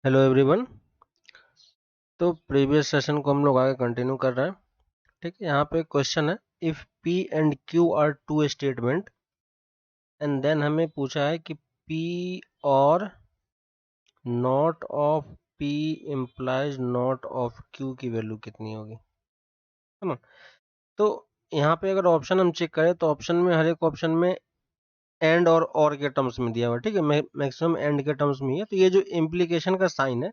Hello everyone. तो previous session को हम लोग आगे कंटिन्यू कर रहे हैं। ठीक है, यहाँ पे क्वेश्चन है, if P and Q are two statement and then हमें पूछा है कि पी और not of P implies not of Q की वैल्यू कितनी होगी, है ना। तो यहाँ पे अगर ऑप्शन हम चेक करें तो ऑप्शन में हर एक ऑप्शन में एंड और के टर्म्स में दिया हुआ है। ठीक है, मैक्सिमम एंड के टर्म्स में है। तो ये जो इम्प्लीकेशन का साइन है,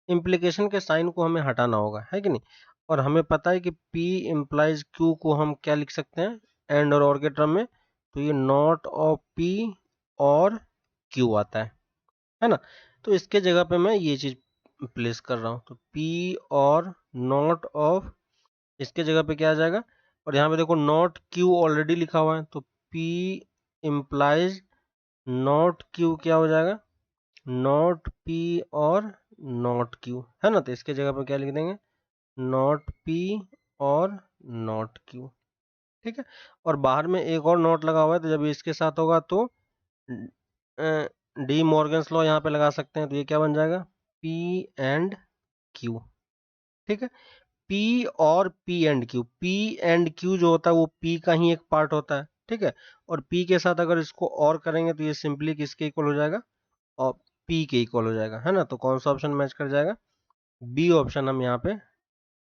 इम्प्लीकेशन के साइन को हमें हटाना होगा, है कि नहीं। और हमें पता है कि P इम्प्लाइज Q को हम क्या लिख सकते हैं, एंड और के टर्म में। तो ये नॉट ऑफ P और Q आता है ना। तो इसके जगह पे मैं ये चीज प्लेस कर रहा हूँ। तो P और नॉट ऑफ, इसके जगह पे क्या आ जाएगा। और यहाँ पे देखो नॉट Q ऑलरेडी लिखा हुआ है, तो P इम्प्लाइज नॉट Q क्या हो जाएगा, नॉट P और नॉट Q, है ना। तो इसके जगह पे क्या लिख देंगे, नॉट P और नॉट Q। ठीक है, और बाहर में एक और नॉट लगा हुआ है, तो जब इसके साथ होगा तो डी मॉर्गन्स लॉ यहाँ पे लगा सकते हैं। तो ये क्या बन जाएगा, P एंड Q। ठीक है, P और P and Q, P and Q जो होता है वो P का ही एक पार्ट होता है। ठीक है, और P के साथ अगर इसको और करेंगे तो ये सिंपली किसके इक्वल हो जाएगा, और P के इक्वल हो जाएगा, है ना। तो कौन सा ऑप्शन मैच कर जाएगा, बी ऑप्शन हम यहाँ पे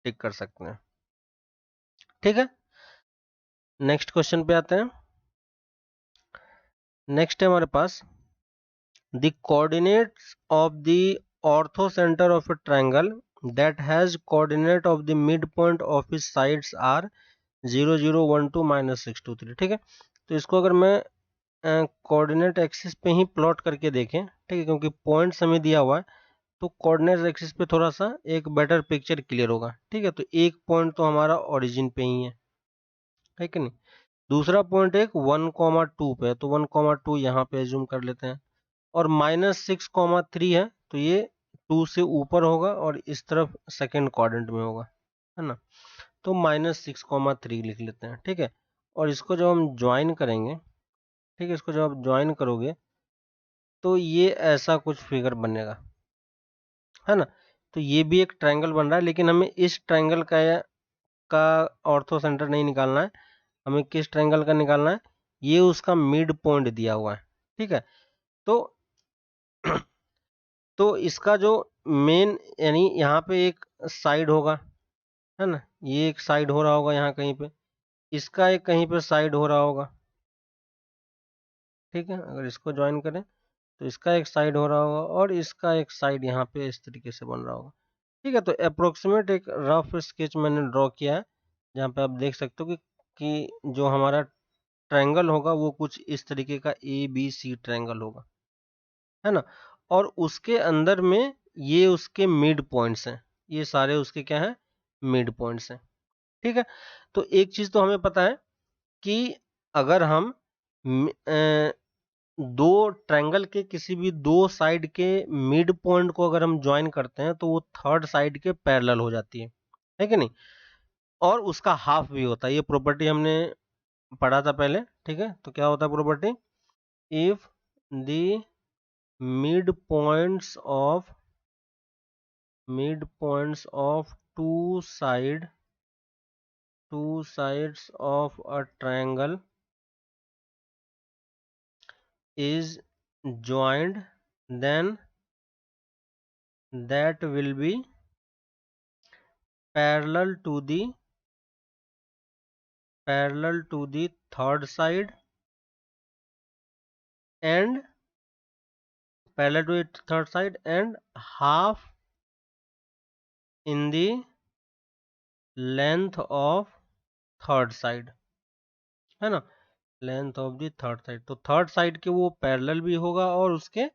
टिक कर सकते हैं। ठीक है, नेक्स्ट क्वेश्चन पे आते हैं। नेक्स्ट है हमारे पास, the coordinates of the orthocentre of a triangle that has coordinate of the midpoint of its sides are 0 0 1 2 -6 2 3। ठीक है, तो इसको अगर मैं कोऑर्डिनेट एक्सिस पे ही प्लॉट करके देखें, ठीक है, क्योंकि पॉइंट्स हमें दिया हुआ है, तो कोऑर्डिनेट एक्सिस पे थोड़ा सा एक बेटर पिक्चर क्लियर होगा। ठीक है, तो एक पॉइंट तो हमारा ओरिजिन पे ही है कि नहीं। दूसरा पॉइंट एक 1,2 पे है, तो 1,2 यहाँ पे एज्यूम कर लेते हैं। और -6,3 है, तो ये 2 से ऊपर होगा और इस तरफ सेकेंड क्वाड्रेंट में होगा, है ना। तो -6,3 लिख लेते हैं। ठीक है, और इसको जब हम ज्वाइन करेंगे, ठीक है, इसको जब आप ज्वाइन करोगे तो ये ऐसा कुछ फिगर बनेगा, है ना। तो ये भी एक ट्रायंगल बन रहा है, लेकिन हमें इस ट्रायंगल का ऑर्थो सेंटर नहीं निकालना है, हमें किस ट्रायंगल का निकालना है, ये उसका मिड पॉइंट दिया हुआ है। ठीक है, तो तो इसका जो मेन, यानी यहाँ पे एक साइड होगा, है ना, ये एक साइड हो रहा होगा यहाँ कहीं पे, इसका एक कहीं पे साइड हो रहा होगा। ठीक है, अगर इसको ज्वाइन करें तो इसका एक साइड हो रहा होगा और इसका एक साइड यहाँ पे इस तरीके से बन रहा होगा। ठीक है, तो अप्रोक्सीमेट एक रफ स्केच मैंने ड्रॉ किया है, जहाँ पे आप देख सकते हो कि जो हमारा ट्रायंगल होगा वो कुछ इस तरीके का ABC ट्रायंगल होगा, है ना। और उसके अंदर में ये उसके मिड पॉइंट्स हैं, ये सारे उसके क्या हैं, मिड पॉइंट्स हैं। ठीक है, तो एक चीज तो हमें पता है कि अगर हम दो ट्रायंगल के किसी भी दो साइड के मिड पॉइंट को अगर हम ज्वाइन करते हैं तो वो थर्ड साइड के पैरेलल हो जाती है कि नहीं। और उसका हाफ भी होता है, ये प्रॉपर्टी हमने पढ़ा था पहले। ठीक है, तो क्या होता है property, if the midpoints of two sides of a triangle is joined, then that will be parallel to the third side and half in the length of third side, है ना, length of the third side. तो third side के वो parallel भी होगा और उसके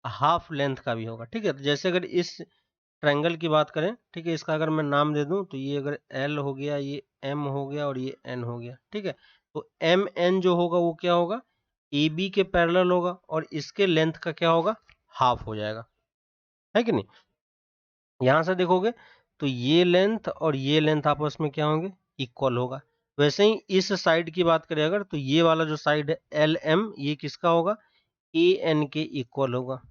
half length का भी होगा। ठीक है, तो जैसे अगर इस ट्रायंगल की बात करें, ठीक है, इसका अगर मैं नाम दे दूं तो ये अगर L हो गया, ये M हो गया और ये N हो गया। ठीक है, तो MN जो होगा वो क्या होगा, AB के पैरेलल होगा और इसके लेंथ का क्या होगा, हाफ हो जाएगा, है कि नहीं। यहां से देखोगे तो ये लेंथ और ये लेंथ आपस में क्या होंगे, इक्वल होगा। वैसे ही इस साइड की बात करें अगर, तो ये वाला जो साइड है LM, ये किसका होगा, AN के इक्वल होगा,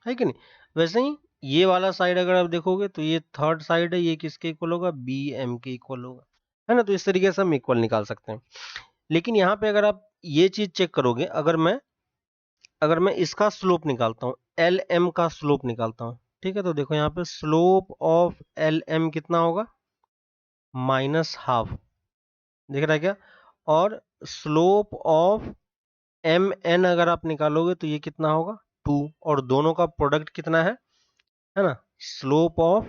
है कि नहीं। वैसे ही ये वाला साइड अगर आप देखोगे तो ये थर्ड साइड है, ये किसके इक्वल होगा, बी एम के इक्वल होगा, है ना। तो इस तरीके से हम इक्वल निकाल सकते हैं। लेकिन यहाँ पे अगर आप ये चीज चेक करोगे, अगर मैं इसका स्लोप निकालता हूँ, एल एम का स्लोप निकालता हूँ, ठीक है, तो देखो यहाँ पे स्लोप ऑफ एल एम कितना होगा, -½ दिख रहा है क्या। और स्लोप ऑफ एम एन अगर आप निकालोगे तो ये कितना होगा, 2, और दोनों का प्रोडक्ट कितना है ना, स्लोप ऑफ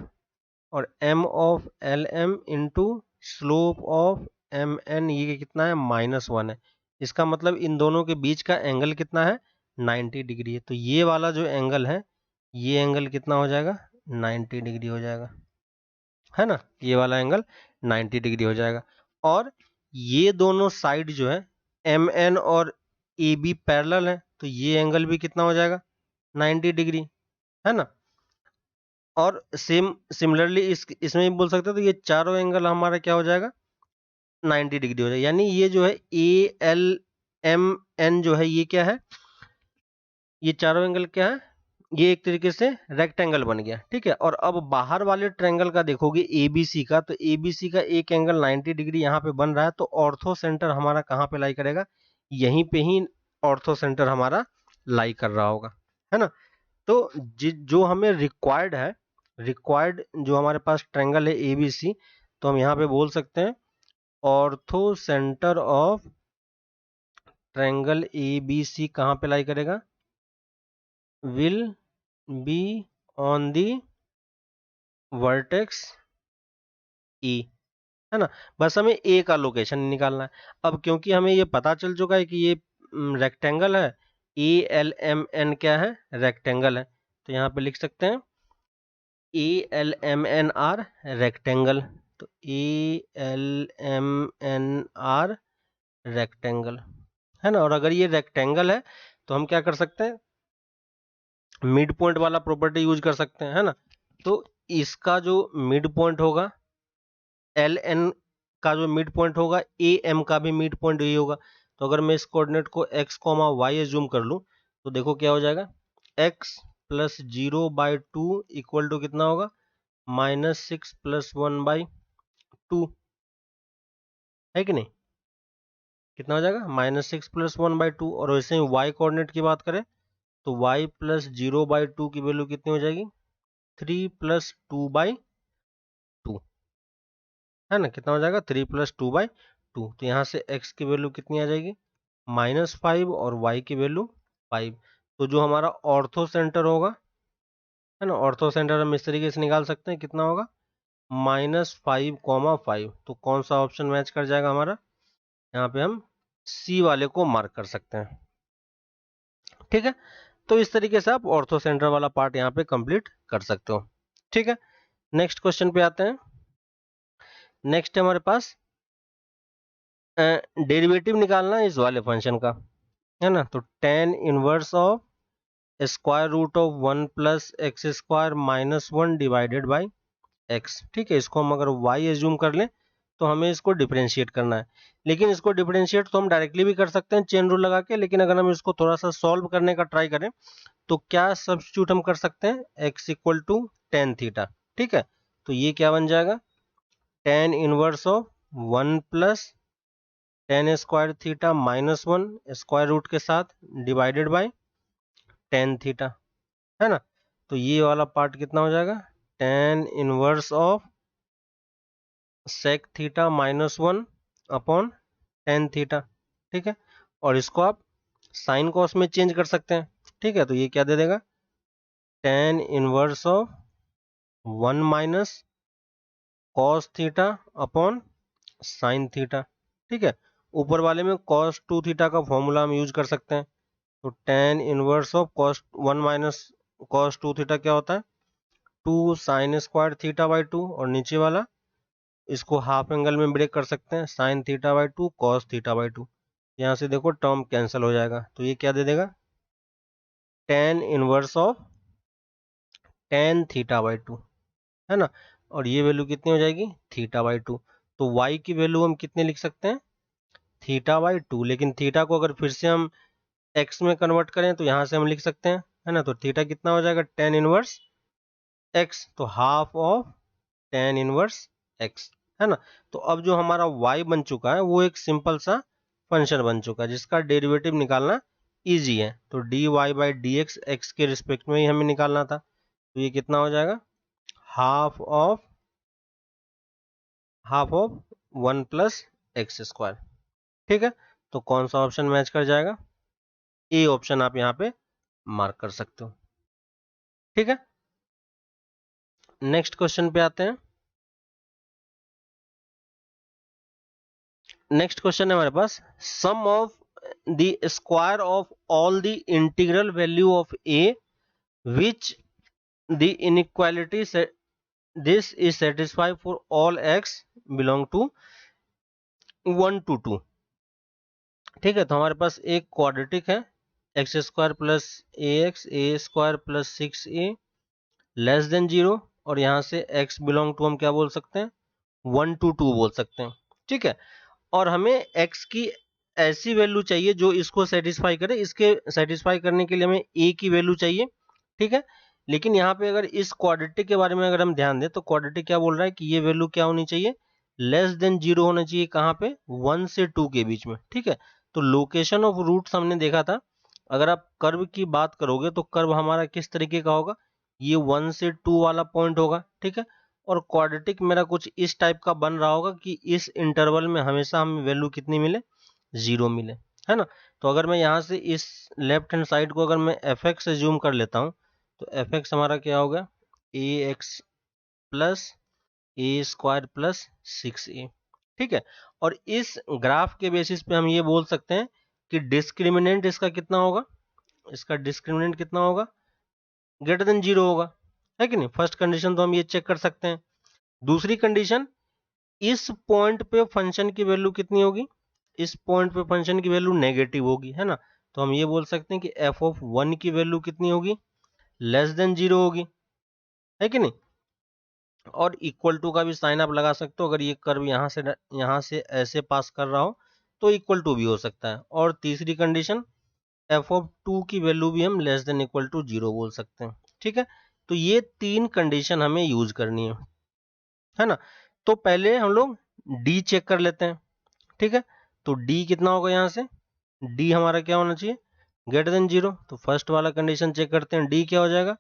और M of L M into slope of M N, ये कितना है, -1 है। इसका मतलब इन दोनों के बीच का एंगल कितना है, 90 डिग्री है। तो ये वाला जो एंगल है, ये एंगल कितना हो जाएगा, 90 डिग्री हो जाएगा, है ना। ये वाला एंगल 90 डिग्री हो जाएगा। और ये दोनों साइड जो है एम एन और ए बी पैरेलल है, तो ये एंगल भी कितना हो जाएगा, 90 डिग्री, है ना। और सिमिलरली इसमें भी बोल सकते हो, तो ये चारों एंगल हमारा क्या हो जाएगा, 90 डिग्री हो जाएगा। यानी ये जो है ए एल एम एन जो है, ये क्या है, ये चारों एंगल क्या है, ये एक तरीके से रेक्टेंगल बन गया, ठीक है। और अब बाहर वाले ट्रायंगल का देखोगे एबीसी का, तो एबीसी का एक एंगल 90 डिग्री यहाँ पे बन रहा है, तो ऑर्थो सेंटर हमारा कहाँ पे लाई करेगा, यहीं पे ही ऑर्थो सेंटर हमारा लाई कर रहा होगा, है ना। तो जो हमें रिक्वायर्ड जो हमारे पास ट्रायंगल है एबीसी, तो हम यहाँ पे बोल सकते हैं orthocentre of triangle ABC कहाँ पे लाई करेगा, will be on the vertex E, है ना। बस हमें ए का लोकेशन निकालना है। अब क्योंकि हमें ये पता चल चुका है कि ये रेक्टेंगल है, ए एल एम एन क्या है, रेक्टेंगल है, तो यहाँ पे लिख सकते हैं A L M N R rectangle. तो A L M N R rectangle, है ना। और अगर ये रेक्टेंगल है तो हम क्या कर सकते हैं, मिड पॉइंट वाला प्रॉपर्टी यूज कर सकते हैं, है ना। तो इसका जो मिड पॉइंट होगा, एल एन का जो मिड पॉइंट होगा, ए एम का भी मिड पॉइंट यही होगा। तो अगर मैं इस कोऑर्डिनेट को x, y एज्यूम कर लूं, तो देखो क्या हो जाएगा, x + 0/2 इक्वल टू कितना होगा, -6 + 1/2, है कि नहीं। कितना हो जाएगा, -6 + 1/2। और वैसे ही y कोऑर्डिनेट की बात करें तो y + 0/2 की वैल्यू कितनी हो जाएगी, 3 + 2/2, है ना। कितना हो जाएगा, 3 + 2/2। तो यहाँ से x की वैल्यू कितनी आ जाएगी, -5, और y की वैल्यू 5। तो जो हमारा ऑर्थो सेंटर होगा, है ना, ऑर्थो सेंटर हम इस तरीके से निकाल सकते हैं, कितना होगा, -5, 5। तो कौन सा ऑप्शन मैच कर जाएगा हमारा, यहाँ पे हम सी वाले को मार्क कर सकते हैं, ठीक है। तो इस तरीके से आप ऑर्थो सेंटर वाला पार्ट यहाँ पे कंप्लीट कर सकते हो, ठीक है। नेक्स्ट क्वेश्चन पे आते हैं। नेक्स्ट है हमारे पास डेरिवेटिव निकालना है इस वाले फंक्शन का, है ना। तो tan inverse of square root of 1 + x² - 1 divided by x, ठीक है। इसको हम अगर y एज्यूम कर लें तो हमें इसको डिफरेंशिएट करना है। लेकिन इसको डिफरेंशिएट तो हम डायरेक्टली भी कर सकते हैं चेन रूल लगा के, लेकिन अगर हम इसको थोड़ा सा सॉल्व करने का ट्राई करें तो क्या सब्स्टिट्यूट हम कर सकते हैं, x = tan थीटा, ठीक है। तो ये क्या बन जाएगा, tan inverse of 1 + tan² theta -1 square root के साथ डिवाइडेड बाय tan थीटा, है ना। तो ये वाला पार्ट कितना हो जाएगा, tan inverse of sec theta -1 upon tan theta, ठीक है। और इसको आप साइन कॉस में चेंज कर सकते हैं, ठीक है। तो ये क्या दे देगा, tan inverse of 1 - cos theta upon sin theta, ठीक है। ऊपर वाले में cos 2 थीटा का फॉर्मूला हम यूज कर सकते हैं। तो tan inverse of cos 1 - cos 2 theta क्या होता है, 2 sin² थीटा/2, और नीचे वाला इसको हाफ एंगल में ब्रेक कर सकते हैं, sin थीटा/2 cos थीटा/2। यहाँ से देखो टर्म कैंसिल हो जाएगा, तो ये क्या दे देगा, tan इनवर्स ऑफ tan थीटा/2, है ना। और ये वैल्यू कितनी हो जाएगी, थीटा/2। तो y की वैल्यू हम कितने लिख सकते हैं, थीटा/2। लेकिन थीटा को अगर फिर से हम x में कन्वर्ट करें तो यहाँ से हम लिख सकते हैं है ना, तो थीटा कितना हो जाएगा, tan इनवर्स x, तो half of tan inverse x, है ना। तो अब जो हमारा y बन चुका है वो एक सिंपल सा फंक्शन बन चुका है जिसका डेरिवेटिव निकालना इजी है। तो dy by D x x के रिस्पेक्ट में ही हमें निकालना था, तो ये कितना हो जाएगा, half of 1 plus x square. ठीक है, तो कौन सा ऑप्शन मैच कर जाएगा, ए ऑप्शन आप यहाँ पे मार्क कर सकते हो। ठीक है, नेक्स्ट क्वेश्चन पे आते हैं। नेक्स्ट क्वेश्चन है हमारे पास, sum of the square of all the integral value of a which the inequality this is satisfy for all x belong to 1 to 2। ठीक है, तो हमारे पास एक क्वाड्रेटिक है, x square plus a square plus 6a less than 0, और यहाँ से x belong to हम क्या बोल सकते हैं, 1 to 2 बोल सकते हैं। ठीक है, और हमें x की ऐसी वैल्यू चाहिए जो इसको सेटिस्फाई करे, इसके सेटिस्फाई करने के लिए हमें a की वैल्यू चाहिए। ठीक है, लेकिन यहाँ पे अगर इस क्वाड्रेटिक के बारे में अगर हम ध्यान दें तो क्वाड्रेटिक क्या बोल रहा है कि ये वैल्यू क्या होनी चाहिए, लेस देन 0 होना चाहिए, कहाँ पे, 1 से 2 के बीच में। ठीक है, तो लोकेशन ऑफ रूट्स हमने देखा था, अगर आप कर्व की बात करोगे तो कर्व हमारा किस तरीके का होगा, ये 1 से 2 वाला पॉइंट होगा। ठीक है, और क्वाड्रेटिक मेरा कुछ इस टाइप का बन रहा होगा कि इस इंटरवल में हमेशा हमें वैल्यू कितनी मिले, 0 मिले, है ना। तो अगर मैं यहाँ से इस लेफ्ट हैंड साइड को अगर मैं एफ एक्स से जूम कर लेता हूँ तो एफ एक्स हमारा क्या होगा, ए x plus a square plus 6a। ठीक है, और इस ग्राफ के बेसिस पे हम ये बोल सकते हैं कि डिस्क्रिमिनेंट इसका कितना होगा, इसका डिस्क्रिमिनेंट कितना होगा, ग्रेटर देन 0 होगा, है कि नहीं। फर्स्ट कंडीशन तो हम ये चेक कर सकते हैं। दूसरी कंडीशन, इस पॉइंट पे फंक्शन की वैल्यू कितनी होगी, इस पॉइंट पे फंक्शन की वैल्यू नेगेटिव होगी, है ना। तो हम ये बोल सकते हैं कि एफ ऑफ 1 की वैल्यू कितनी होगी, लेस देन 0 होगी, है कि नहीं। और इक्वल टू का भी साइन आप लगा सकते हो, अगर ये कर्व यहाँ से ऐसे पास कर रहा हो तो इक्वल टू भी हो सकता है। और तीसरी कंडीशन, एफ ऑफ 2 की वैल्यू भी हम लेस देन इक्वल टू 0 बोल सकते हैं। ठीक है, तो ये 3 कंडीशन हमें यूज करनी है ना। तो पहले हम लोग डी चेक कर लेते हैं। ठीक है, तो डी कितना होगा, यहाँ से डी हमारा क्या होना चाहिए, ग्रेटर देन 0। तो फर्स्ट वाला कंडीशन चेक करते हैं, डी क्या हो जाएगा,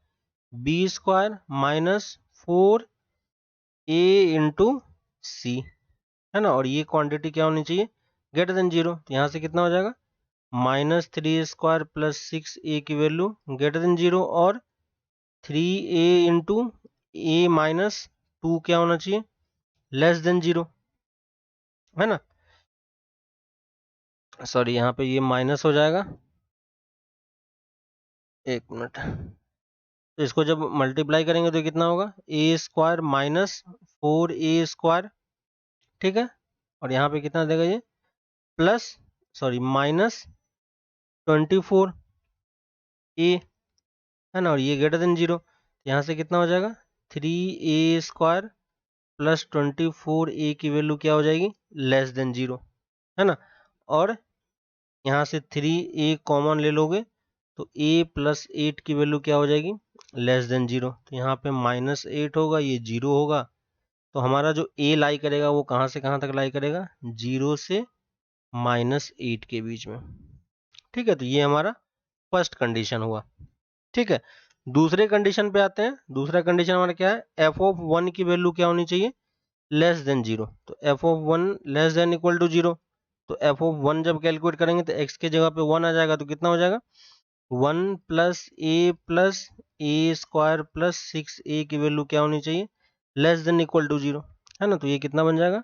b square minus 4a into c, है ना। और ये क्वांटिटी क्या होनी चाहिए, ग्रेटर देन 0। तो यहाँ से कितना हो जाएगा, -3 स्क्वायर प्लस 6a की वैल्यू ग्रेटर देन 0, और 3a इंटू ए माइनस 2 क्या होना चाहिए, लेस देन 0, है ना। सॉरी, यहाँ पे ये माइनस हो जाएगा, एक मिनट। तो इसको जब मल्टीप्लाई करेंगे तो कितना होगा, ए स्क्वायर माइनस 4a स्क्वायर। ठीक है, और यहाँ पे कितना देगा ये, प्लस सॉरी माइनस 24a, है ना, और ये ग्रेटर देन 0। यहाँ से कितना हो जाएगा, 3a स्क्वायर प्लस 24a की वैल्यू क्या हो जाएगी, लेस देन 0, है ना। और यहाँ से 3a कॉमन ले लोगे तो a प्लस 8 की वैल्यू क्या हो जाएगी, लेस देन 0। तो यहाँ पे -8 होगा, ये 0 होगा। तो हमारा जो a लाई करेगा वो कहाँ से कहाँ तक लाई करेगा, 0 से -8 के बीच में। ठीक है, तो ये हमारा फर्स्ट कंडीशन हुआ। ठीक है, दूसरे कंडीशन पे आते हैं। दूसरा कंडीशन हमारा क्या है, एफ ऑफ 1 की वैल्यू क्या होनी चाहिए, लेस देन 0। तो F of 1 less than equal to 0। तो एफ ऑफ 1 जब कैलकुलेट करेंगे तो x के जगह पे 1 आ जाएगा, तो कितना हो जाएगा, 1 plus a square plus 6a की वैल्यू क्या होनी चाहिए, लेस देन इक्वल टू 0, है ना। तो ये कितना बन जाएगा,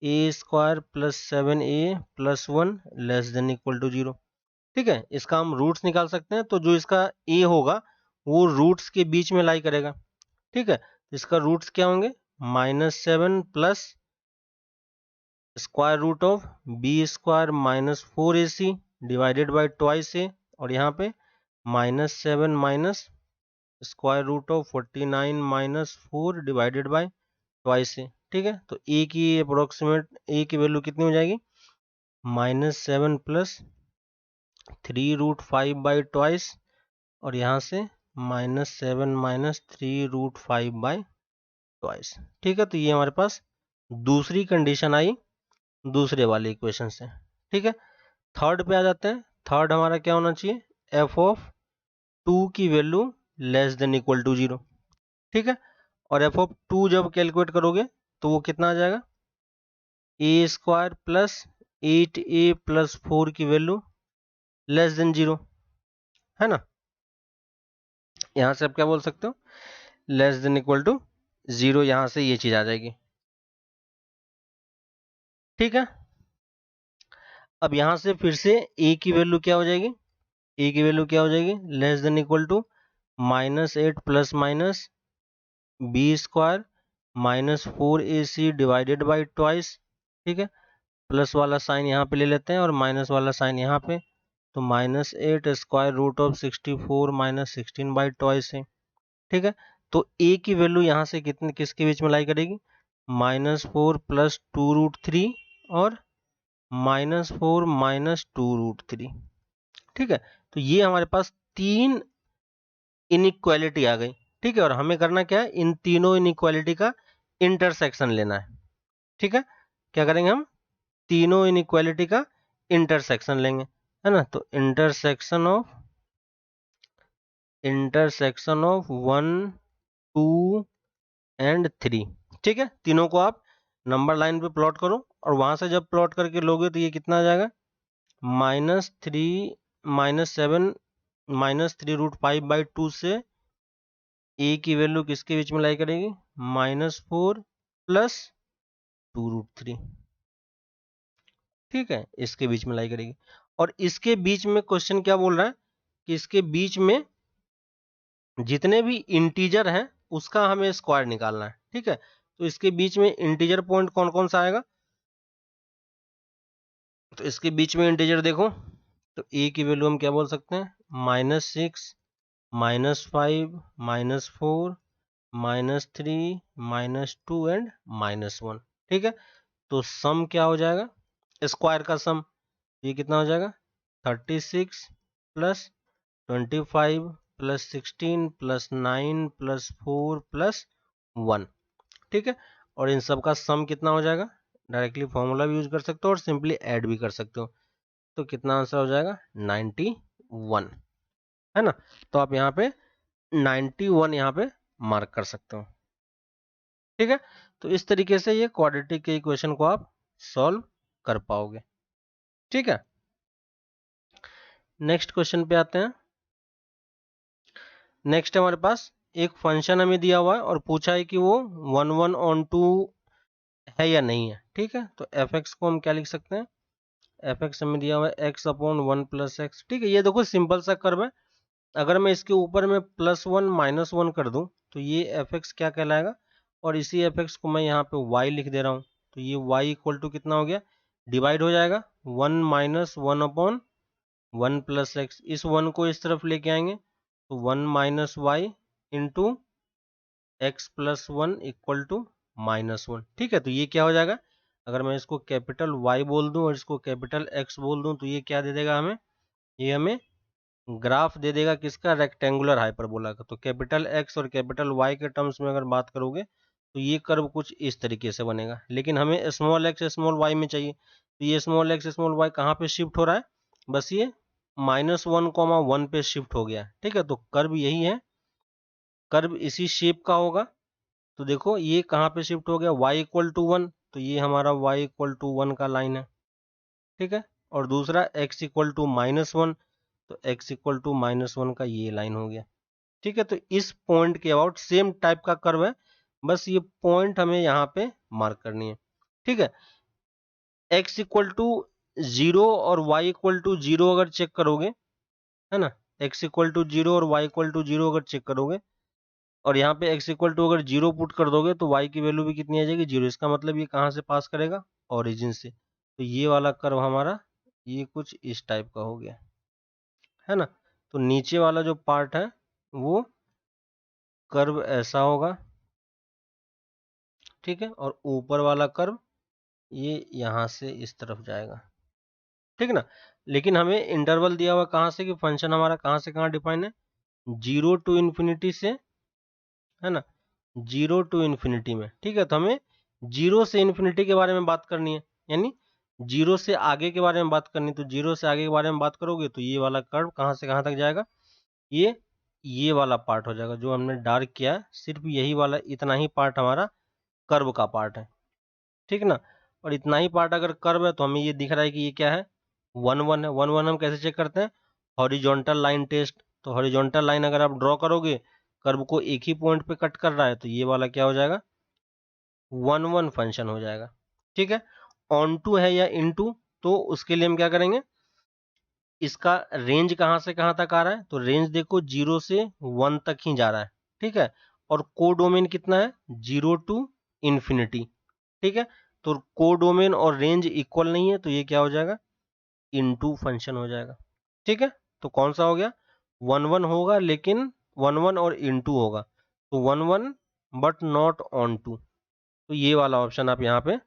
a square plus 7a plus 1 less than equal to 0। ठीक है, इसका हम रूट्स निकाल सकते हैं। तो जो इसका a होगा वो रूट्स के बीच में लाई करेगा। ठीक है, इसका रूट्स क्या होंगे, -7 plus square root of b square minus 4ac divided by twice a, और यहाँ पे -7 minus square root of 49 minus 4 divided by twice a. ठीक है, तो ए की अप्रोक्सीमेट ए की वैल्यू कितनी हो जाएगी, -7 प्लस 3 रूट 5 बाई ट्वाइस और यहाँ से -7 -3√5/2। ठीक है, तो ये हमारे पास दूसरी कंडीशन आई दूसरे वाले इक्वेशन से। ठीक है, थर्ड पे आ जाते हैं। थर्ड हमारा क्या होना चाहिए, f(2) की वैल्यू <<0 ठीक है, और f(2) जब कैलकुलेट करोगे तो वो कितना आ जाएगा, a² प्लस 8a प्लस 4 की वैल्यू <0 है ना। यहां से आप क्या बोल सकते हो, <0, यहां से ये चीज आ जाएगी। ठीक है, अब यहां से फिर से a की वैल्यू क्या हो जाएगी, a की वैल्यू क्या हो जाएगी, (8 plus minus b² -4ac divided by twice. ठीक है, प्लस वाला साइन यहाँ पे ले लेते हैं और माइनस वाला साइन यहाँ पे, तो -8 √64 -16 है। ठीक है, तो a की वैल्यू यहाँ से कितने किसके बीच में लाई करेगी, -4 प्लस 2√3 और -4 माइनस 2√3। ठीक है, तो ये हमारे पास तीन इनइक्वालिटी आ गई। ठीक है, और हमें करना क्या है, इन तीनों इनइक्वालिटी का इंटरसेक्शन लेना है। ठीक है, क्या करेंगे हम, तीनों इनइक्वालिटी का इंटरसेक्शन लेंगे, है ना। तो इंटरसेक्शन ऑफ 1 2 एंड 3। ठीक है, तीनों को आप नंबर लाइन पे प्लॉट करो और वहां से जब प्लॉट करके लोगे तो ये कितना आ जाएगा, -7 -3√5/2 से a की वैल्यू किसके बीच में लाई करेगी, -4 प्लस 2√3। ठीक है, इसके बीच में लाई करेगी। और इसके बीच में क्वेश्चन क्या बोल रहा है कि इसके बीच में जितने भी इंटीजर हैं उसका हमें स्क्वायर निकालना है। ठीक है, तो इसके बीच में इंटीजर पॉइंट कौन कौन सा आएगा, तो इसके बीच में इंटीजर देखो, तो a की वैल्यू हम क्या बोल सकते हैं, -6 -5 -4 -3 -2 एंड -1। ठीक है, तो सम क्या हो जाएगा, स्क्वायर का सम, ये कितना हो जाएगा, 36 plus 25 plus 16 plus 9 plus 4 plus 1। ठीक है, और इन सब का सम कितना हो जाएगा, डायरेक्टली फॉर्मूला भी यूज कर सकते हो और सिंपली ऐड भी कर सकते हो। तो कितना आंसर हो जाएगा, 91, है ना। तो आप यहाँ पे 91 यहाँ पे मार्क कर सकते हो। ठीक है, तो इस तरीके से ये क्वाड्रेटिक के इक्वेशन को आप सॉल्व कर पाओगे। ठीक है, नेक्स्ट क्वेश्चन पे आते हैं। नेक्स्ट हमारे पास एक फंक्शन हमें दिया हुआ है और पूछा है कि वो 1/(1)(2) है या नहीं है। ठीक है, तो f(x) को हम क्या लिख सकते हैं, f(x) हमें दिया हुआ है x/1 + x। ठीक है, ये देखो सिंपल सा कर्व है, अगर मैं इसके ऊपर में +1 -1 कर दूं तो ये f(x) क्या कहलाएगा, और इसी f(x) को मैं यहाँ पे y लिख दे रहा हूँ, तो ये y इक्वल टू कितना हो गया, डिवाइड हो जाएगा 1 - 1/(1 + x। इस 1 को इस तरफ लेके आएंगे तो 1 - y into x + 1 equal to -1। ठीक है, तो ये क्या हो जाएगा, अगर मैं इसको कैपिटल Y बोल दूं और इसको कैपिटल X बोल दूं तो ये क्या दे देगा हमें, ये हमें ग्राफ दे देगा किसका, रेक्टेंगुलर हाइपरबोला का। तो कैपिटल X और कैपिटल Y के टर्म्स में अगर बात करोगे तो ये कर्व कुछ इस तरीके से बनेगा, लेकिन हमें स्मॉल x स्मॉल y में चाहिए। तो ये स्मॉल x स्मॉल y कहाँ पे शिफ्ट हो रहा है, बस ये -1, 1 पे शिफ्ट हो गया। ठीक है, तो कर्व यही है, कर्व इसी शेप का होगा। तो देखो ये कहाँ पे शिफ्ट हो गया, y = 1, तो ये हमारा y = 1 का लाइन है। ठीक है, और दूसरा x = -1, तो x = -1 का ये लाइन हो गया। ठीक है, तो इस पॉइंट के अबाउट सेम टाइप का कर्व है, बस ये पॉइंट हमें यहाँ पे मार्क करनी है। ठीक है, x = 0 और y = 0 अगर चेक करोगे, है ना, x = 0 और y = 0 अगर चेक करोगे और यहाँ पे x = अगर 0 पुट कर दोगे तो y की वैल्यू भी कितनी आ जाएगी, 0। इसका मतलब ये कहाँ से पास करेगा, ओरिजिन से। तो ये वाला कर्व हमारा ये कुछ इस टाइप का हो गया, है ना। तो नीचे वाला जो पार्ट है वो कर्व ऐसा होगा, ठीक है, और ऊपर वाला कर्व ये यहाँ से इस तरफ जाएगा। ठीक है ना, लेकिन हमें इंटरवल दिया हुआ कहाँ से कि फंक्शन हमारा कहाँ से कहाँ डिफाइन है, 0 टू इन्फिनिटी से, है ना, 0 टू इन्फिनिटी में। ठीक है, तो हमें 0 से इन्फिनिटी के बारे में बात करनी है, यानी 0 से आगे के बारे में बात करनी। तो 0 से आगे के बारे में बात करोगे तो ये वाला कर्व कहाँ से कहाँ तक जाएगा, ये वाला पार्ट हो जाएगा जो हमने डार्क किया है, सिर्फ यही वाला इतना ही पार्ट हमारा कर्व का पार्ट है। ठीक ना, और इतना ही पार्ट अगर कर्व है तो हमें ये दिख रहा है कि ये क्या है, 1 1 है। 1 1 हम कैसे चेक करते हैं, हॉरिजॉन्टल लाइन टेस्ट। तो हॉरिजॉन्टल लाइन अगर आप ड्रॉ करोगे, कर्व को एक ही पॉइंट पे कट कर रहा है, तो ये वाला क्या हो जाएगा, 1 1 फंक्शन हो जाएगा। ठीक है, ऑन टू है या इन टू, तो उसके लिए हम क्या करेंगे, इसका रेंज कहां से कहां तक आ रहा है, तो रेंज देखो 0 से 1 तक ही जा रहा है। ठीक है, और कोडोमेन कितना है, 0 टू इन्फिनिटी। ठीक है, तो कोडोमेन और रेंज इक्वल नहीं है, तो ये क्या हो जाएगा, इनटू फंक्शन हो जाएगा। ठीक है, तो कौन सा हो गया, 1 1 होगा, लेकिन 1 1 और इनटू होगा, तो 1 1 बट नॉट ऑन टू। तो ये वाला ऑप्शन आप यहाँ पे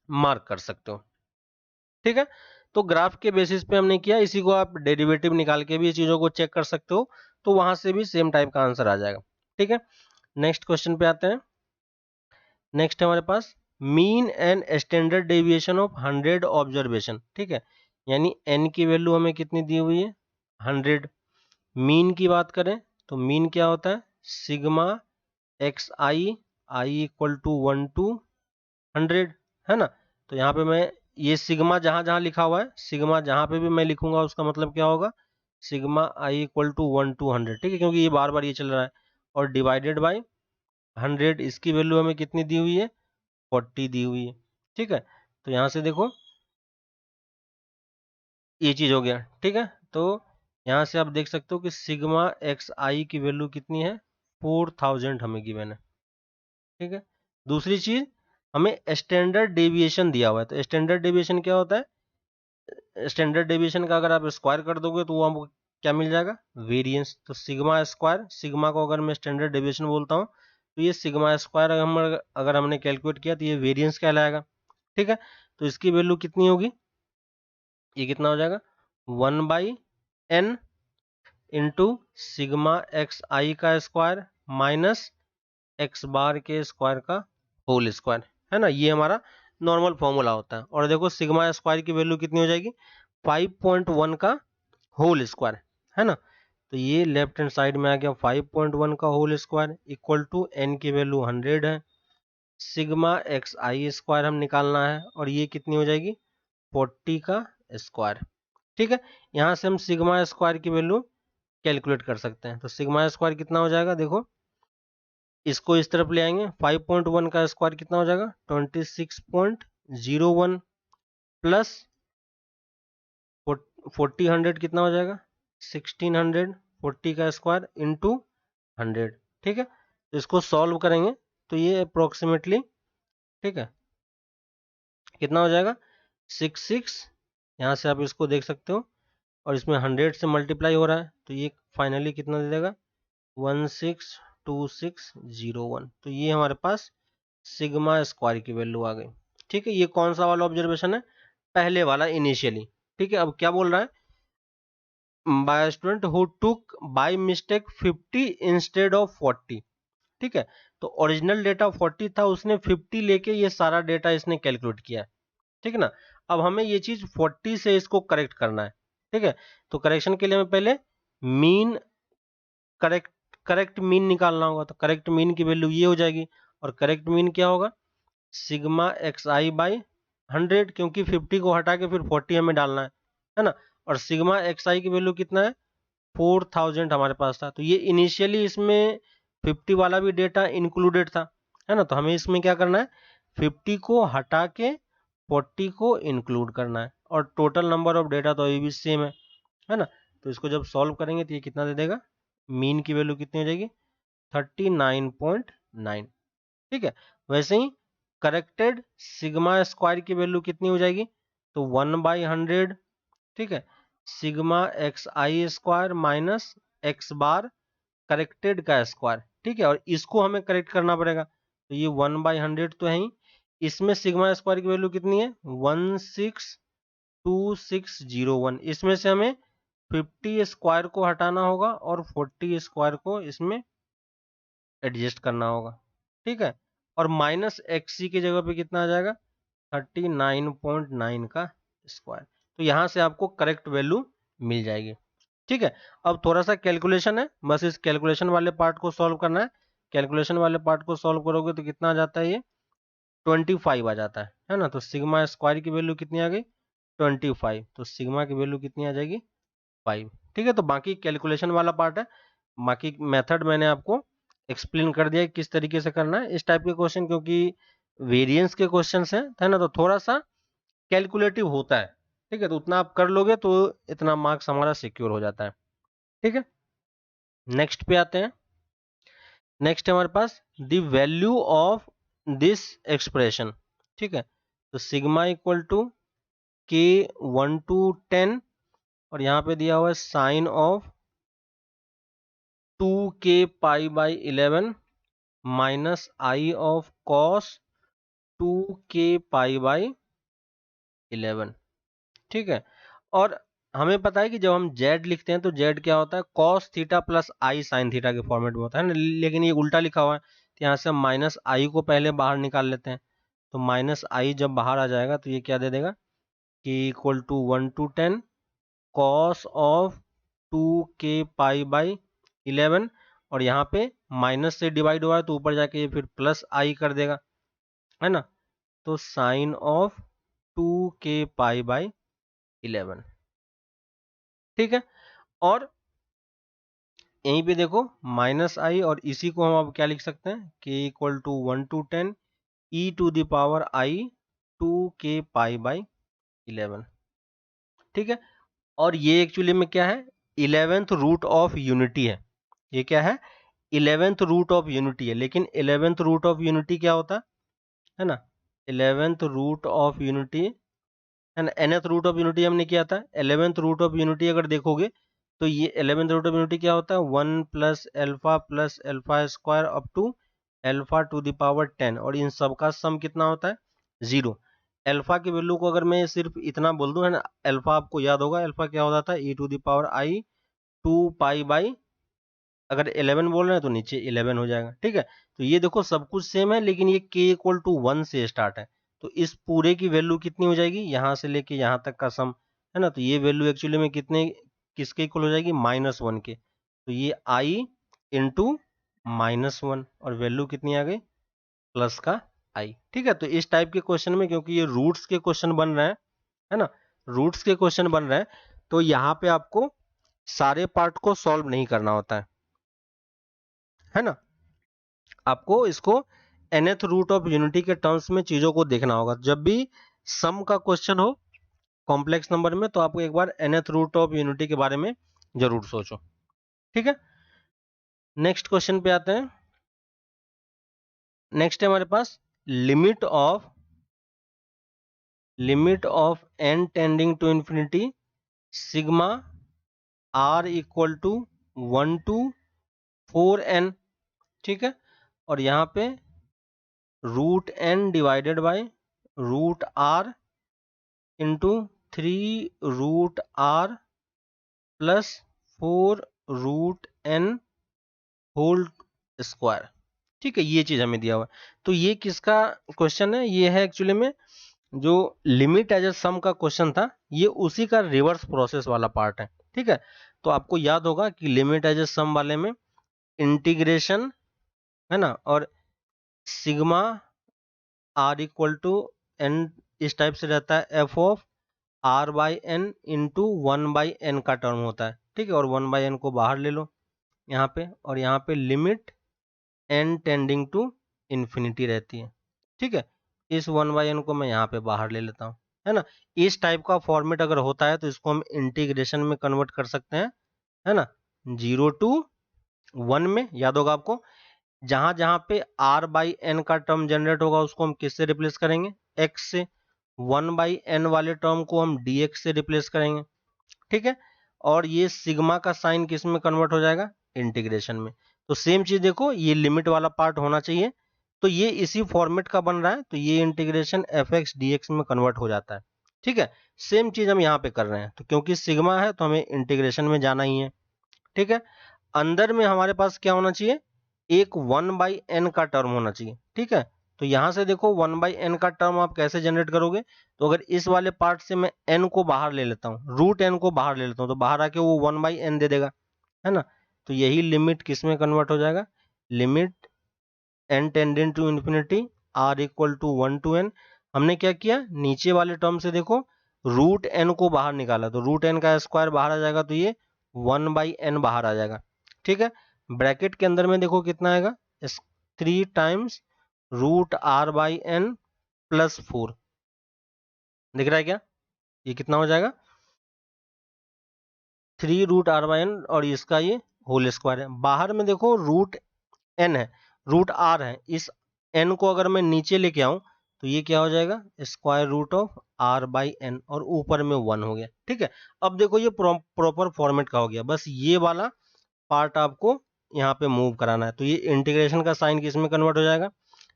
मार्क कर सकते हो। ठीक है, तो ग्राफ के बेसिस पे हमने किया, इसी को आप डेरिवेटिव निकाल के भी ये चीजों को चेक कर सकते हो, तो वहां से भी सेम टाइप का आंसर आ जाएगा। ठीक है, नेक्स्ट क्वेश्चन पे आते हैं। नेक्स्ट है हमारे पास mean and standard deviation of 100 observation. ठीक है, यानी n की वैल्यू हमें कितनी दी हुई है, 100। मीन की बात करें तो मीन क्या होता है, sigma X I equal to 1 to 100, है ना। तो यहाँ पे मैं ये सिग्मा जहां जहां लिखा हुआ है, सिग्मा जहां पे भी मैं लिखूंगा उसका मतलब क्या होगा, sigma I equal to 1 to 100। ठीक है, क्योंकि ये बार बार ये चल रहा है, और डिवाइडेड बाय 100, इसकी वैल्यू हमें कितनी दी हुई है, 40 दी हुई है। ठीक है, तो यहाँ से देखो ये चीज हो गया। ठीक है, तो यहाँ से आप देख सकते हो कि सिग्मा एक्स आई की वैल्यू कितनी है, 4000 हमें गिवन है। ठीक है, दूसरी चीज हमें स्टैंडर्ड डेविएशन दिया हुआ है। तो स्टैंडर्ड डेविएशन क्या होता है, स्टैंडर्ड डेविएशन का अगर आप स्क्वायर कर दोगे तो वो हमको क्या मिल जाएगा, वेरिएंस। तो सिग्मा स्क्वायर, सिग्मा को अगर मैं स्टैंडर्ड डेविएशन बोलता हूँ, तो ये सिग्मा स्क्वायर अगर हमने कैलकुलेट किया तो ये वेरिएंस कहलाएगा। ठीक है, तो इसकी वैल्यू कितनी होगी, ये कितना हो जाएगा, 1/n इंटू सिग्मा एक्स आई का स्क्वायर माइनस एक्स बार के स्क्वायर का होल स्क्वायर, है ना। ये हमारा नॉर्मल फॉर्मूला होता है। और देखो सिग्मा स्क्वायर की वैल्यू कितनी हो जाएगी, 5.1 का होल स्क्वायर, है ना। तो ये लेफ्ट हैंड साइड में आ गया 5.1 का whole square equal to n की वैल्यू 100 है, सिग्मा एक्स आई स्क्वायर हम निकालना है, और ये कितनी हो जाएगी, 40 का स्क्वायर। ठीक है, यहाँ से हम सिग्मा स्क्वायर की वैल्यू कैलकुलेट कर सकते हैं। तो सिग्मा स्क्वायर कितना हो जाएगा, देखो इसको इस तरफ ले आएंगे, 5.1 का स्क्वायर कितना हो जाएगा, 26.01 प्लस 40 कितना हो जाएगा, 1600, 40 का स्क्वायर इंटू 100। ठीक है, तो इसको सॉल्व करेंगे तो ये अप्रोक्सीमेटली, ठीक है, कितना हो जाएगा, 66। यहाँ से आप इसको देख सकते हो, और इसमें 100 से मल्टीप्लाई हो रहा है, तो ये फाइनली कितना दे देगा, 162601। तो ये हमारे पास सिग्मा स्क्वायर की वैल्यू आ गई। ठीक है, ये कौन सा वाला ऑब्जर्वेशन है, पहले वाला इनिशियली। ठीक है, अब क्या बोल रहा है, by student who took by mistake 50 instead of 40। ठीक है, तो ओरिजिनल डेटा 40 था, उसने 50 लेके ये सारा डेटा इसने कैलकुलेट किया है। ठीक है ना, अब हमें ये चीज 40 से इसको करेक्ट करना है। ठीक है, तो करेक्शन के लिए हमें पहले मीन, करेक्ट करेक्ट मीन निकालना होगा। तो करेक्ट मीन की वैल्यू ये हो जाएगी, और करेक्ट मीन क्या होगा, सिग्मा एक्स आई बाई 100, क्योंकि 50 को हटा के फिर 40 हमें डालना है ना। और सिग्मा एक्स आई की वैल्यू कितना है, 4000 हमारे पास था। तो ये इनिशियली इसमें 50 वाला भी डेटा इंक्लूडेड था, है ना। तो हमें इसमें क्या करना है, 50 को हटा के 40 को इंक्लूड करना है, और टोटल नंबर ऑफ डेटा तो अभी भी सेम है ना। तो इसको जब सॉल्व करेंगे तो ये कितना दे देगा, मीन की वैल्यू कितनी हो जाएगी, 39.9। ठीक है, वैसे ही करेक्टेड सिग्मा स्क्वायर की वैल्यू कितनी हो जाएगी, तो 1/100। ठीक है, सिग्मा एक्स आई स्क्वायर माइनस एक्स बार करेक्टेड का स्क्वायर। ठीक है, और इसको हमें करेक्ट करना पड़ेगा, तो ये 1/100 तो है ही, इसमें सिग्मा स्क्वायर की वैल्यू कितनी है, 162601, इसमें से हमें 50 स्क्वायर को हटाना होगा और 40 स्क्वायर को इसमें एडजस्ट करना होगा, ठीक है। और माइनस XC की जगह पे कितना आ जाएगा 39.9 का स्क्वायर। तो यहां से आपको करेक्ट वैल्यू मिल जाएगी, ठीक है। अब थोड़ा सा कैलकुलेशन है, बस इस कैलकुलेशन वाले पार्ट को सॉल्व करना है। कैलकुलेशन वाले पार्ट को सॉल्व करोगे तो कितना आ जाता है, ये 25 आ जाता है ना। तो सिग्मा स्क्वायर की वैल्यू कितनी आ गई 25, तो सिग्मा की वैल्यू कितनी आ जाएगी 5, ठीक है। तो बाकी कैलकुलेशन वाला पार्ट है, बाकी मेथड मैंने आपको एक्सप्लेन कर दिया किस तरीके से करना है इस टाइप के क्वेश्चन, क्योंकि वेरिएंस के क्वेश्चन है ना, तो थोड़ा सा कैलकुलेटिव होता है, ठीक है। तो उतना आप कर लोगे तो इतना मार्क्स हमारा सिक्योर हो जाता है, ठीक है। नेक्स्ट पे आते हैं। नेक्स्ट है हमारे पास the value of this expression, ठीक है। तो सिग्मा इक्वल टू के 1 to 10 और यहाँ पे दिया हुआ है sine of 2k pi by 11 minus i of cos 2k pi by 11, ठीक है। और हमें पता है कि जब हम z लिखते हैं तो z क्या होता है cos थीटा प्लस आई साइन थीटा के फॉर्मेट में होता है ना, लेकिन ये उल्टा लिखा हुआ है। तो यहाँ से हम माइनस आई को पहले बाहर निकाल लेते हैं, तो माइनस आई जब बाहर आ जाएगा तो ये क्या दे देगा कि equal to 1 to 10 cos of 2k pi by 11, और यहाँ पे माइनस से डिवाइड हुआ है तो ऊपर जाके ये फिर प्लस आई कर देगा, है ना। तो sign of 2k pi by 11, ठीक है। और यहीं पे देखो माइनस आई, और इसी को हम अब क्या लिख सकते हैं के equal to 1 to 10 e to the power i 2k pi by 11, ठीक है। और ये एक्चुअली में क्या है 11th रूट ऑफ यूनिटी है, ये क्या है 11th रूट ऑफ यूनिटी है। लेकिन 11th रूट ऑफ यूनिटी क्या होता है ना, 11th रूट ऑफ यूनिटी है ना, nth रूट ऑफ यूनिटी हमने किया था। 11th रूट ऑफ यूनिटी अगर देखोगे तो ये 11th रूट ऑफ यूनिटी क्या होता है 1 plus alpha square up to alpha to the power 10, और इन सब का सम कितना होता है 0। एल्फा की वैल्यू को अगर मैं सिर्फ इतना बोल दूं है ना, एल्फा आपको याद होगा एल्फा क्या हो जाता है e to the power i 2 pi by, अगर 11 बोल रहे हैं तो नीचे 11 हो जाएगा, ठीक है। तो ये देखो सब कुछ सेम है, लेकिन ये k इक्वल टू 1 से स्टार्ट है, तो इस पूरे की वैल्यू कितनी हो जाएगी यहां से लेके यहां तक का सम, है ना। तो ये वैल्यू एक्चुअली में कितने किसके इक्वल हो जाएगी -1 के। तो ये i इंटू -1 और वैल्यू कितनी आ गई प्लस का i, ठीक है। तो इस टाइप के क्वेश्चन में क्योंकि ये रूट्स के क्वेश्चन बन रहे हैं, है ना, रूट्स के क्वेश्चन बन रहे हैं, तो यहाँ पे आपको सारे पार्ट को सॉल्व नहीं करना होता है ना। आपको इसको nth रूट ऑफ यूनिटी के टर्म्स में चीजों को देखना होगा। जब भी सम का क्वेश्चन हो कॉम्प्लेक्स नंबर में तो आपको एक बार nth रूट ऑफ यूनिटी के बारे में जरूर सोचो, ठीक है। नेक्स्ट क्वेश्चन पे आते हैं। नेक्स्ट है हमारे पास limit of n tending to infinity sigma r equal to 1 to 4n, ठीक है। और यहाँ पे root n divided by root r into 3 root r plus 4 root n whole square, ठीक है। ये चीज हमें दिया हुआ है। तो ये किसका क्वेश्चन है, ये है एक्चुअली में जो लिमिट एज ए सम का क्वेश्चन था, ये उसी का रिवर्स प्रोसेस वाला पार्ट है, ठीक है। तो आपको याद होगा कि लिमिट एज ए सम वाले में इंटीग्रेशन है ना, और sigma r equal to n इस टाइप से रहता है f of r by n into 1 by n का टर्म होता है, ठीक है। और 1 बाई एन को बाहर ले लो यहाँ पे, और यहाँ पे limit n tending to infinity रहती है, ठीक है। इस 1 बाई एन को मैं यहाँ पे बाहर ले लेता हूँ, है ना। इस टाइप का फॉर्मेट अगर होता है तो इसको हम इंटीग्रेशन में कन्वर्ट कर सकते हैं, है ना। 0 to 1 में याद होगा आपको, जहां जहां पे r बाई एन का टर्म जनरेट होगा उसको हम किससे रिप्लेस करेंगे x से, 1 बाई एन वाले टर्म को हम dx से रिप्लेस करेंगे, ठीक है। और ये सिग्मा का साइन किस में कन्वर्ट हो जाएगा इंटीग्रेशन में। तो सेम चीज देखो ये लिमिट वाला पार्ट होना चाहिए, तो ये इसी फॉर्मेट का बन रहा है, तो ये integration F x d x में कन्वर्ट हो जाता है, ठीक है। सेम चीज हम यहाँ पे कर रहे हैं, तो क्योंकि सिग्मा है तो हमें इंटीग्रेशन में जाना ही है। ठीक है, अंदर में हमारे पास क्या होना चाहिए, एक 1/n का टर्म होना चाहिए। ठीक है, तो यहां से देखो 1/n का टर्म आप कैसे जनरेट करोगे, तो अगर इस वाले पार्ट से मैं n को बाहर ले लेता हूँ, रूट n को बाहर ले लेता हूँ, तो बाहर आके वो 1/n दे देगा, है ना। तो यही लिमिट किस में कन्वर्ट हो जाएगा, limit n tending to infinity r equal to 1 to n। हमने क्या किया, नीचे वाले टर्म से देखो रूट n को बाहर निकाला, तो रूट n का स्क्वायर बाहर आ जाएगा, तो ये 1/n बाहर आ जाएगा। ठीक है, ब्रैकेट के अंदर में देखो कितना आएगा, 3 टाइम्स रूट r/n प्लस 4, दिख रहा है क्या, ये कितना हो जाएगा, 3 रूट r/n और इसका ये होल स्क्वायर है। बाहर में देखो रूट n है, रूट r है, इस n को अगर मैं नीचे लेके आऊं तो ये क्या हो जाएगा, स्क्वायर रूट ऑफ r/n और ऊपर में 1 हो गया। ठीक है, अब देखो ये प्रॉपर फॉर्मेट का हो गया, बस ये वाला पार्ट आपको यहाँ पे मूव कराना है। तो ये इंटीग्रेशन का साइन किस में कन्वर्ट हो जाएगा,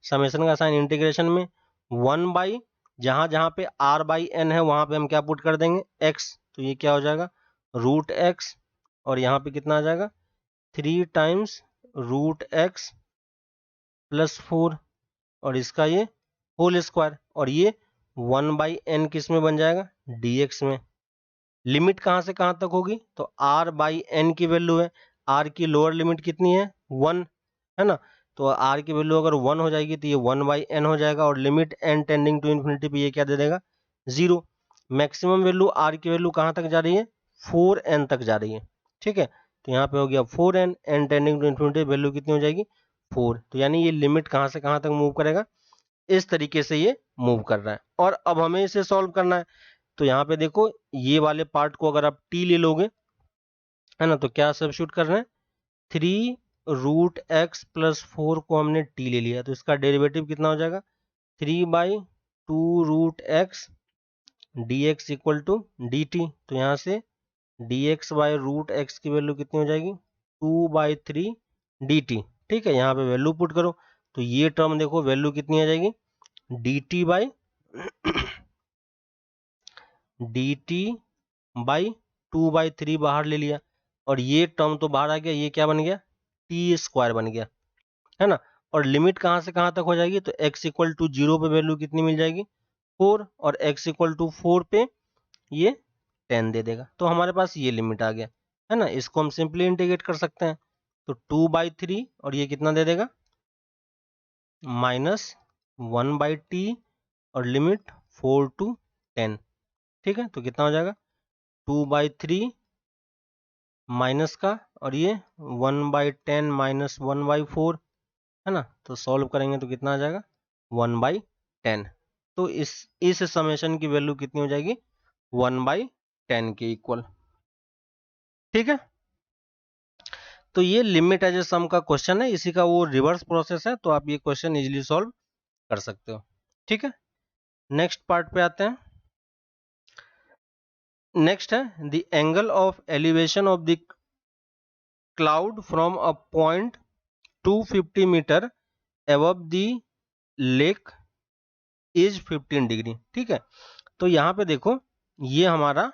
समेशन का साइन इंटीग्रेशन में 1 बाई जहां जहां पे r/n है वहां पे हम क्या पुट कर देंगे, x, तो ये क्या हो जाएगा रूट x, और यहाँ पे कितना आ जाएगा 3 टाइम्स रूट x प्लस 4 और इसका ये होल स्क्वायर, और ये 1/n किस में बन जाएगा, dx में। लिमिट कहां से कहां तक होगी, तो r/n की वैल्यू है, r की लोअर लिमिट कितनी है 1, है ना, तो r की वैल्यू अगर 1 हो जाएगी तो ये 1/n हो जाएगा, और limit n tending to infinity पे ये क्या दे देगा 0। मैक्सिमम वैल्यू r की वैल्यू कहां तक जा रही है, 4n तक जा रही है। ठीक है, तो यहाँ पे हो गया 4n, n tending to infinity value कितनी हो जाएगी 4, तो यानी ये लिमिट कहां से कहां तक मूव करेगा, इस तरीके से ये मूव कर रहा है। और अब हमें इसे सॉल्व करना है, तो यहाँ पे देखो ये वाले पार्ट को अगर आप t ले लोगे, है ना, तो क्या सब्स्टिट्यूट कर रहे हैं, 3 रूट एक्स प्लस 4 को हमने t ले लिया, तो इसका डेरिवेटिव कितना हो जाएगा 3/2 root x d x equal to d t. तो यहाँ से dx बाय रूट एक्स की वैल्यू कितनी हो जाएगी 2/3 dt। ठीक है, यहाँ पे वैल्यू पुट करो, तो ये टर्म देखो वैल्यू कितनी आ जाएगी dt बाई dt बाई 2/3 बाहर ले लिया, और ये टर्म तो बाहर आ गया, ये क्या बन गया टी स्क्वायर बन गया, है ना। और लिमिट कहां से कहां तक हो जाएगी, तो x इक्वल टू 0 पे वैल्यू कितनी मिल जाएगी 4, और x इक्वल टू 4 पे ये 10 दे देगा, तो हमारे पास ये लिमिट आ गया, है ना। इसको हम सिंपली इंटीग्रेट कर सकते हैं, तो 2/3 और ये कितना दे देगा -1/t और लिमिट 4 to 10। ठीक है, तो कितना हो जाएगा 2/3 माइनस का, और ये 1/10 माइनस 1/4, है ना, तो सॉल्व करेंगे तो कितना आ जाएगा 1/10। तो इस समेशन की वैल्यू कितनी हो जाएगी 1/10 के इक्वल। ठीक है, तो ये लिमिट एज ए सम का क्वेश्चन है, इसी का वो रिवर्स प्रोसेस है, तो आप ये क्वेश्चन इजीली सॉल्व कर सकते हो। ठीक है, नेक्स्ट पार्ट पे आते हैं। नेक्स्ट है the angle of elevation of the cloud from a point 250 metre above the lake is 15 degree. ठीक है, तो यहाँ पे देखो ये हमारा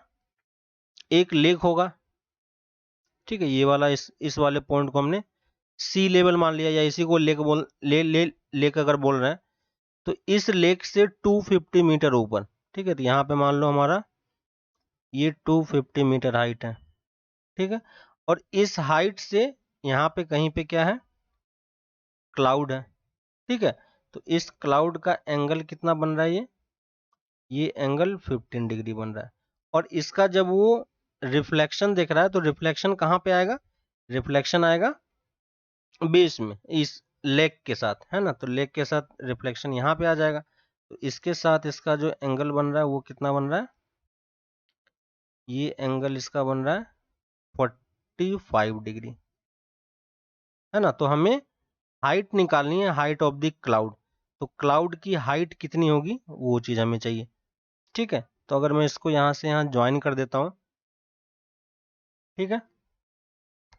एक लेक होगा। ठीक है, ये वाला इस वाले पॉइंट को हमने सी लेवल मान लिया, या इसी को लेक बोल लेक अगर बोल रहे हैं, तो इस लेक से 250 मीटर ऊपर। ठीक है, तो यहाँ पे मान लो हमारा ये 250 मीटर हाइट है। ठीक है, और इस हाइट से यहाँ पे कहीं पे क्या है क्लाउड है। ठीक है, तो इस क्लाउड का एंगल कितना बन रहा है, ये एंगल 15 डिग्री बन रहा है। और इसका जब वो रिफ्लेक्शन देख रहा है, तो रिफ्लेक्शन कहाँ पे आएगा, रिफ्लेक्शन आएगा बेस में, इस लेग के साथ, है ना, तो लेग के साथ रिफ्लेक्शन यहाँ पे आ जाएगा, तो इसके साथ इसका जो एंगल बन रहा है वो कितना बन रहा है, ये एंगल इसका बन रहा है 45 डिग्री, है ना। तो हमें हाइट निकालनी है, हाइट ऑफ द क्लाउड, तो क्लाउड की हाइट कितनी होगी वो चीज हमें चाहिए। ठीक है, तो अगर मैं इसको यहाँ से यहाँ ज्वाइन कर देता हूँ, ठीक है,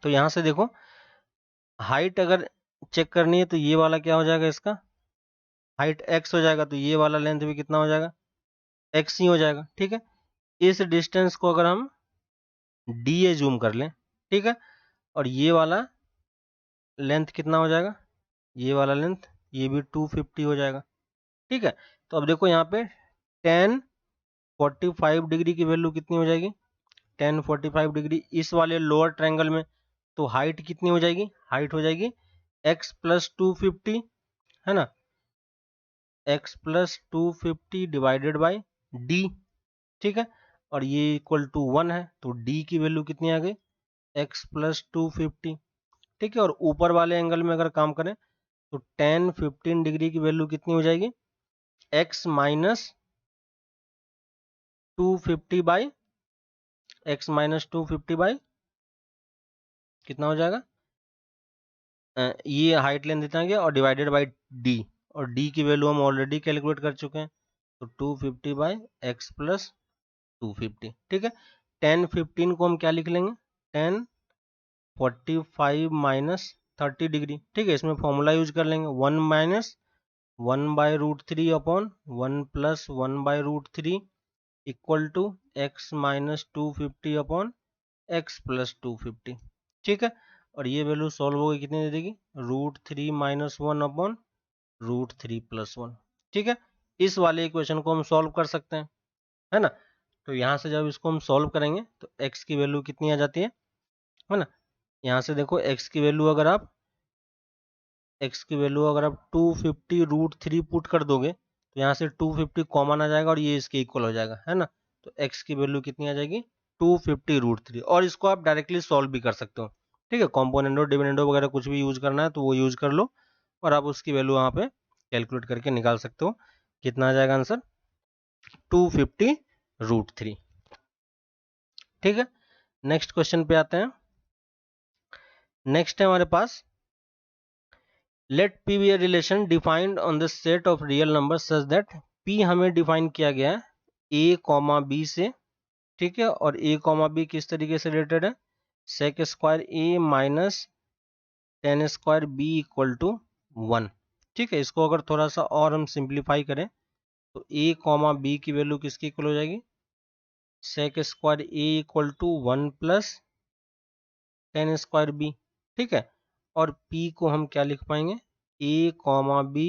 तो यहाँ से देखो हाइट अगर चेक करनी है तो ये वाला क्या हो जाएगा, इसका हाइट x हो जाएगा, तो ये वाला लेंथ भी कितना हो जाएगा x ही हो जाएगा। ठीक है, इस डिस्टेंस को अगर हम डी एज्यूम कर लें, ठीक है, और ये वाला लेंथ कितना हो जाएगा, ये वाला लेंथ, ये भी 250 हो जाएगा, ठीक है। तो अब देखो यहाँ पे tan 45 डिग्री की वैल्यू कितनी हो जाएगी, tan 45 डिग्री इस वाले लोअर ट्रायंगल में, तो हाइट कितनी हो जाएगी, हाइट हो जाएगी x प्लस 250, है ना, x plus 250 divided by D, ठीक है, और ये इक्वल टू 1 है, तो d की वैल्यू कितनी आ गई, x प्लस 250, ठीक है। और ऊपर वाले एंगल में अगर काम करें तो tan 15 डिग्री की वैल्यू कितनी हो जाएगी, x minus 250 by x minus 250 by कितना हो जाएगा, ये हाइट लेंथ इतना गया और डिवाइडेड बाई d, और d की वैल्यू हम ऑलरेडी कैलकुलेट कर चुके हैं, तो 250 बाई x प्लस 250, ठीक है। tan 15 को हम क्या लिख लेंगे, tan 45 माइनस 30 डिग्री, ठीक है, इसमें फॉर्मूला यूज कर लेंगे 1 minus 1 by root 3 upon 1 plus 1 by root 3 equal to x minus 250 upon x plus 250, ठीक है। और ये वैल्यू सॉल्व होगी कितनी दे देगी, root 3 minus 1 upon root 3 plus 1, ठीक है। इस वाले इक्वेशन को हम सॉल्व कर सकते हैं, है ना। तो यहाँ से जब इसको हम सॉल्व करेंगे तो x की वैल्यू कितनी आ जाती है ना, यहाँ से देखो x की वैल्यू अगर आप 250 रूट 3 पुट कर दोगे तो यहाँ से 250 कॉमन आ जाएगा और ये इसके इक्वल हो जाएगा, है ना। तो x की वैल्यू कितनी आ जाएगी, 250 रूट 3, और इसको आप डायरेक्टली सॉल्व भी कर सकते हो, ठीक है। कॉम्पोनेंडो डिविडेंडो वगैरह कुछ भी यूज करना है तो वो यूज कर लो और आप उसकी वैल्यू यहाँ पे कैलकुलेट करके निकाल सकते हो, कितना आ जाएगा आंसर, 250 रूट 3, ठीक है। नेक्स्ट क्वेश्चन पे आते हैं। नेक्स्ट है हमारे पास, late p be a relation defined on the set of real numbers such that p हमें डिफाइन किया गया है a कॉमा b से, ठीक है, और a कॉमा b किस तरीके से रिलेटेड है, sec square a minus tan square b equal to 1, ठीक है। इसको अगर थोड़ा सा और हम सिंप्लीफाई करें तो a कॉमा b की वैल्यू किसकी इक्वल हो जाएगी, sec square a equal to 1 plus tan square b, ठीक है। और p को हम क्या लिख पाएंगे, a कॉमा b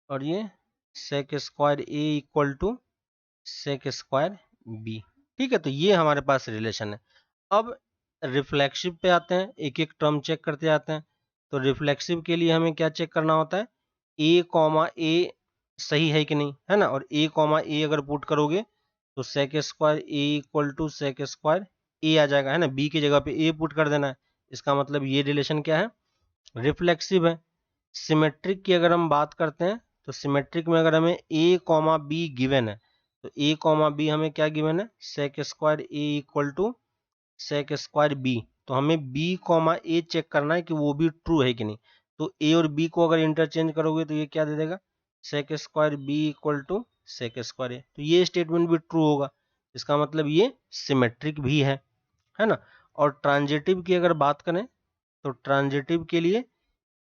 और ये sec square a equal to sec square b, ठीक है। तो ये हमारे पास रिलेशन है। अब रिफ्लेक्सिव पे आते हैं, एक एक टर्म चेक करते जाते हैं। तो रिफ्लेक्सिव के लिए हमें क्या चेक करना होता है, a कॉमा a सही है कि नहीं, है ना, और a कॉमा a अगर पुट करोगे तो sec square a equal to sec square a आ जाएगा, है ना, b की जगह पे a पुट कर देना है। इसका मतलब ये रिलेशन क्या है, रिफ्लेक्सिव है। सिमेट्रिक की अगर हम बात करते हैं तो सिमेट्रिक में अगर हमें a कॉमा b गिवन है तो a कॉमा b हमें क्या गिवन है, sec square a equal to sec square b, तो हमें b कॉमा a चेक करना है कि वो भी ट्रू है कि नहीं। तो a और b को अगर इंटरचेंज करोगे तो ये क्या दे देगा, sec square b equal to sec square a, तो ये स्टेटमेंट भी ट्रू होगा, इसका मतलब ये सिमेट्रिक भी है ना। और ट्रांजिटिव की अगर बात करें तो ट्रांजिटिव के लिए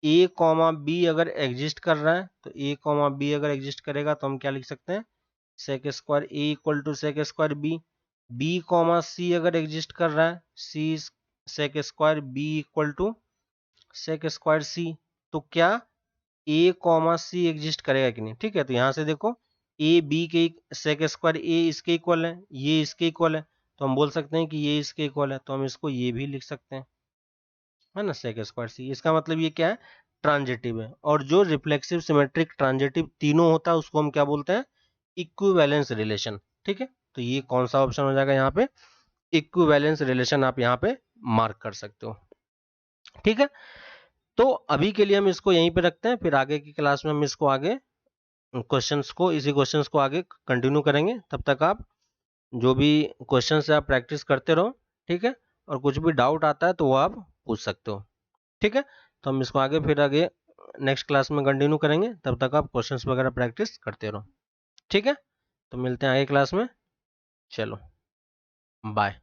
a कॉमा बी अगर एग्जिस्ट कर रहा है तो a कॉमा बी अगर एग्जिस्ट करेगा तो हम क्या लिख सकते हैं, sec square a equal to sec square b comma c अगर एग्जिस्ट कर रहा है c sec square b equal to sec square c, तो क्या a कॉमा c एग्जिस्ट करेगा कि नहीं, ठीक है। तो यहाँ से देखो a b के sec स्क्वायर a इसके इक्वल है, ये इसके इक्वल है, तो हम बोल सकते हैं कि ये इसके इक्वल है, तो हम इसको ये भी लिख सकते हैं, है ना, sec स्क्वायर c। इसका मतलब ये क्या है, ट्रांजिटिव है। और जो रिफ्लेक्सिव सिमेट्रिक ट्रांजिटिव तीनों होता है उसको हम क्या बोलते हैं, इक्विवेलेंस रिलेशन, ठीक है। तो ये कौन सा ऑप्शन हो जाएगा यहाँ पे, इक्विवेलेंस रिलेशन आप यहाँ पे मार्क कर सकते हो, ठीक है। तो अभी के लिए हम इसको यहीं पे रखते हैं, फिर आगे की क्लास में हम इसको आगे इसी क्वेश्चंस को आगे कंटिन्यू करेंगे। तब तक आप जो भी क्वेश्चन है आप प्रैक्टिस करते रहो, ठीक है। और कुछ भी डाउट आता है तो वो आप पूछ सकते हो, ठीक है। तो हम इसको फिर आगे नेक्स्ट क्लास में कंटिन्यू करेंगे, तब तक आप क्वेश्चंस वगैरह प्रैक्टिस करते रहो, ठीक है। तो मिलते हैं आगे क्लास में, चलो बाय।